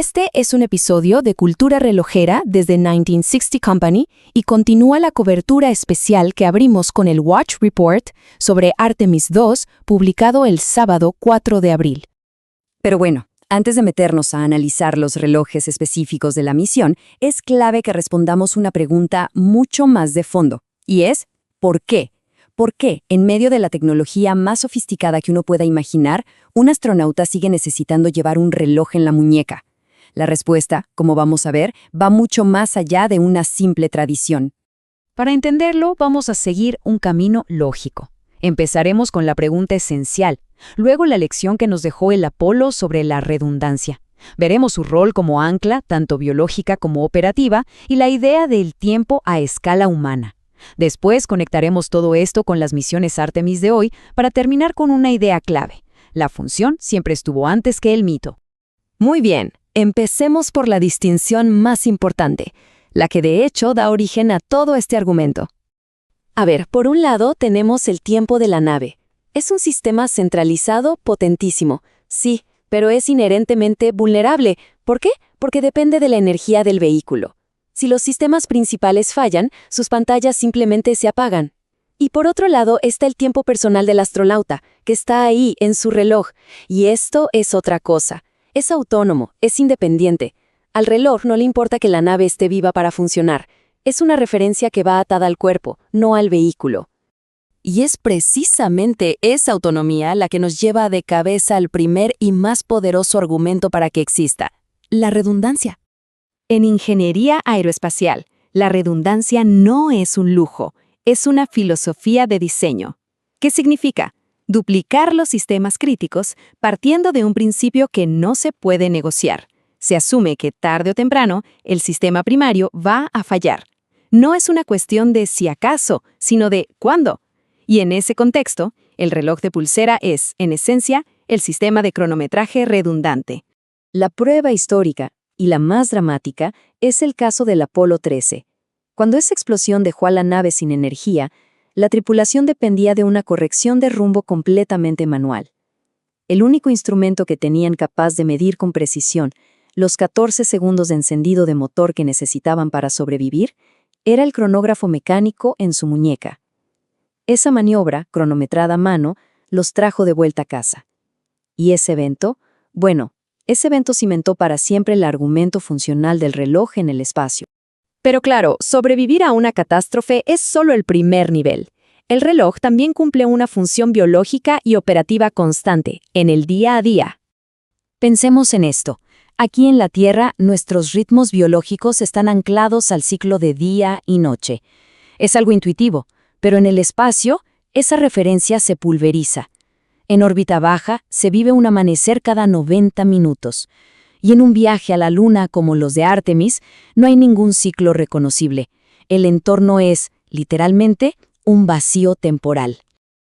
Este es un episodio de Cultura Relojera desde 1960 Company y continúa la cobertura especial que abrimos con el Watch Report sobre Artemis II, publicado el sábado 4 de abril. Pero bueno, antes de meternos a analizar los relojes específicos de la misión, es clave que respondamos una pregunta mucho más de fondo, y es ¿por qué? ¿Por qué, en medio de la tecnología más sofisticada que uno pueda imaginar, un astronauta sigue necesitando llevar un reloj en la muñeca? La respuesta, como vamos a ver, va mucho más allá de una simple tradición. Para entenderlo, vamos a seguir un camino lógico. Empezaremos con la pregunta esencial, luego la lección que nos dejó el Apolo sobre la redundancia. Veremos su rol como ancla, tanto biológica como operativa, y la idea del tiempo a escala humana. Después conectaremos todo esto con las misiones Artemis de hoy para terminar con una idea clave. La función siempre estuvo antes que el mito. Muy bien. Empecemos por la distinción más importante, la que de hecho da origen a todo este argumento. A ver, por un lado tenemos el tiempo de la nave. Es un sistema centralizado potentísimo, sí, pero es inherentemente vulnerable. ¿Por qué? Porque depende de la energía del vehículo. Si los sistemas principales fallan, sus pantallas simplemente se apagan. Y por otro lado está el tiempo personal del astronauta, que está ahí en su reloj, y esto es otra cosa. Es autónomo, es independiente. Al reloj no le importa que la nave esté viva para funcionar. Es una referencia que va atada al cuerpo, no al vehículo. Y es precisamente esa autonomía la que nos lleva de cabeza al primer y más poderoso argumento para que exista: la redundancia. En ingeniería aeroespacial, la redundancia no es un lujo, es una filosofía de diseño. ¿Qué significa? Duplicar los sistemas críticos partiendo de un principio que no se puede negociar. Se asume que tarde o temprano el sistema primario va a fallar. No es una cuestión de si acaso, sino de cuándo. Y en ese contexto, el reloj de pulsera es, en esencia, el sistema de cronometraje redundante. La prueba histórica, y la más dramática, es el caso del Apolo 13. Cuando esa explosión dejó a la nave sin energía, la tripulación dependía de una corrección de rumbo completamente manual. El único instrumento que tenían capaz de medir con precisión los 14 segundos de encendido de motor que necesitaban para sobrevivir era el cronógrafo mecánico en su muñeca. Esa maniobra, cronometrada a mano, los trajo de vuelta a casa. ¿Y ese evento? Bueno, ese evento cimentó para siempre el argumento funcional del reloj en el espacio. Pero claro, sobrevivir a una catástrofe es solo el primer nivel. El reloj también cumple una función biológica y operativa constante, en el día a día. Pensemos en esto. Aquí en la Tierra, nuestros ritmos biológicos están anclados al ciclo de día y noche. Es algo intuitivo, pero en el espacio, esa referencia se pulveriza. En órbita baja, se vive un amanecer cada 90 minutos. Y en un viaje a la Luna como los de Artemis, no hay ningún ciclo reconocible. El entorno es, literalmente, un vacío temporal.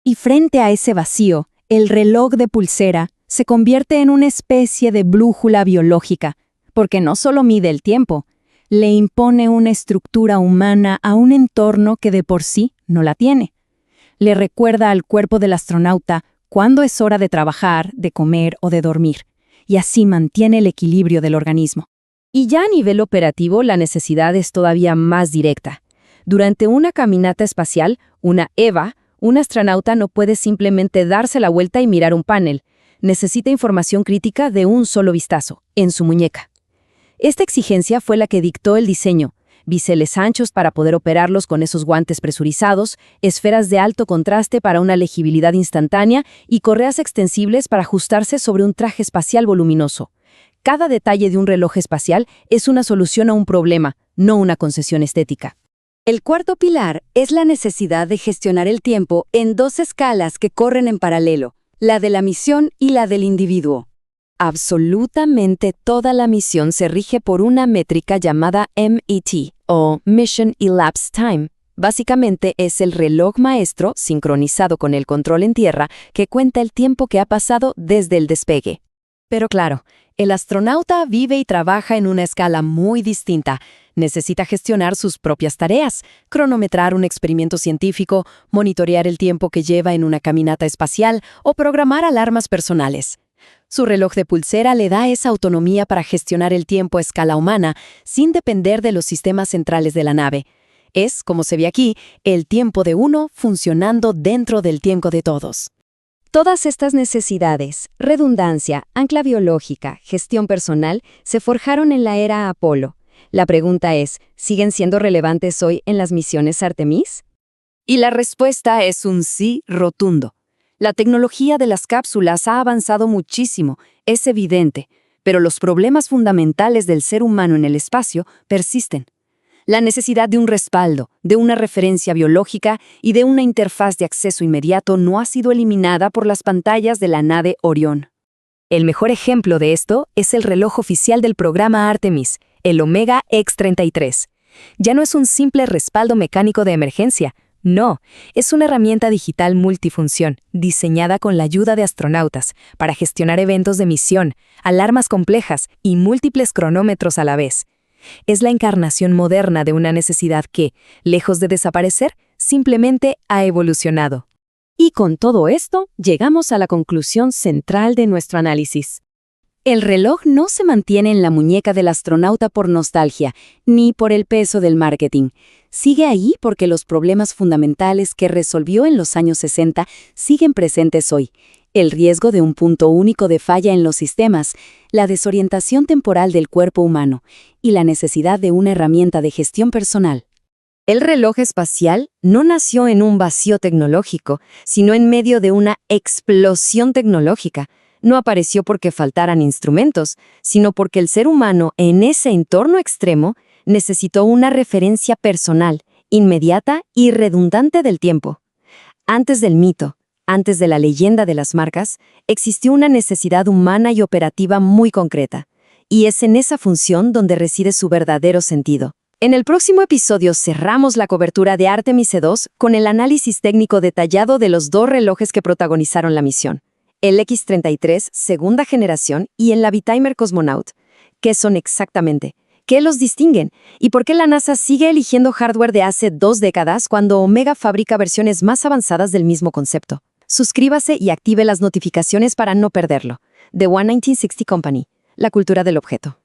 Y frente a ese vacío, el reloj de pulsera se convierte en una especie de brújula biológica, porque no solo mide el tiempo, le impone una estructura humana a un entorno que de por sí no la tiene. Le recuerda al cuerpo del astronauta cuándo es hora de trabajar, de comer o de dormir, y así mantiene el equilibrio del organismo. Y ya a nivel operativo, la necesidad es todavía más directa. Durante una caminata espacial, una EVA, un astronauta no puede simplemente darse la vuelta y mirar un panel. Necesita información crítica de un solo vistazo, en su muñeca. Esta exigencia fue la que dictó el diseño: biseles anchos para poder operarlos con esos guantes presurizados, esferas de alto contraste para una legibilidad instantánea y correas extensibles para ajustarse sobre un traje espacial voluminoso. Cada detalle de un reloj espacial es una solución a un problema, no una concesión estética. El cuarto pilar es la necesidad de gestionar el tiempo en dos escalas que corren en paralelo, la de la misión y la del individuo. Absolutamente toda la misión se rige por una métrica llamada MET, o Mission Elapsed Time. Básicamente es el reloj maestro, sincronizado con el control en tierra, que cuenta el tiempo que ha pasado desde el despegue. Pero claro, el astronauta vive y trabaja en una escala muy distinta. Necesita gestionar sus propias tareas, cronometrar un experimento científico, monitorear el tiempo que lleva en una caminata espacial o programar alarmas personales. Su reloj de pulsera le da esa autonomía para gestionar el tiempo a escala humana sin depender de los sistemas centrales de la nave. Es, como se ve aquí, el tiempo de uno funcionando dentro del tiempo de todos. Todas estas necesidades, redundancia, ancla biológica, gestión personal, se forjaron en la era Apolo. La pregunta es, ¿siguen siendo relevantes hoy en las misiones Artemis? Y la respuesta es un sí rotundo. La tecnología de las cápsulas ha avanzado muchísimo, es evidente, pero los problemas fundamentales del ser humano en el espacio persisten. La necesidad de un respaldo, de una referencia biológica y de una interfaz de acceso inmediato no ha sido eliminada por las pantallas de la nave Orión. El mejor ejemplo de esto es el reloj oficial del programa Artemis, el Omega X33. Ya no es un simple respaldo mecánico de emergencia. No, es una herramienta digital multifunción, diseñada con la ayuda de astronautas para gestionar eventos de misión, alarmas complejas y múltiples cronómetros a la vez. Es la encarnación moderna de una necesidad que, lejos de desaparecer, simplemente ha evolucionado. Y con todo esto, llegamos a la conclusión central de nuestro análisis. El reloj no se mantiene en la muñeca del astronauta por nostalgia, ni por el peso del marketing. Sigue ahí porque los problemas fundamentales que resolvió en los años 60 siguen presentes hoy. El riesgo de un punto único de falla en los sistemas, la desorientación temporal del cuerpo humano y la necesidad de una herramienta de gestión personal. El reloj espacial no nació en un vacío tecnológico, sino en medio de una explosión tecnológica. No apareció porque faltaran instrumentos, sino porque el ser humano en ese entorno extremo necesitó una referencia personal, inmediata y redundante del tiempo. Antes del mito, antes de la leyenda de las marcas, existió una necesidad humana y operativa muy concreta, y es en esa función donde reside su verdadero sentido. En el próximo episodio cerramos la cobertura de Artemis E2 con el análisis técnico detallado de los dos relojes que protagonizaron la misión, el X33 segunda generación y el Navitimer Cosmonaut. ¿Qué son exactamente? ¿Qué los distinguen? ¿Y por qué la NASA sigue eligiendo hardware de hace 2 décadas cuando Omega fabrica versiones más avanzadas del mismo concepto? Suscríbase y active las notificaciones para no perderlo. The 1960 Company, la cultura del objeto.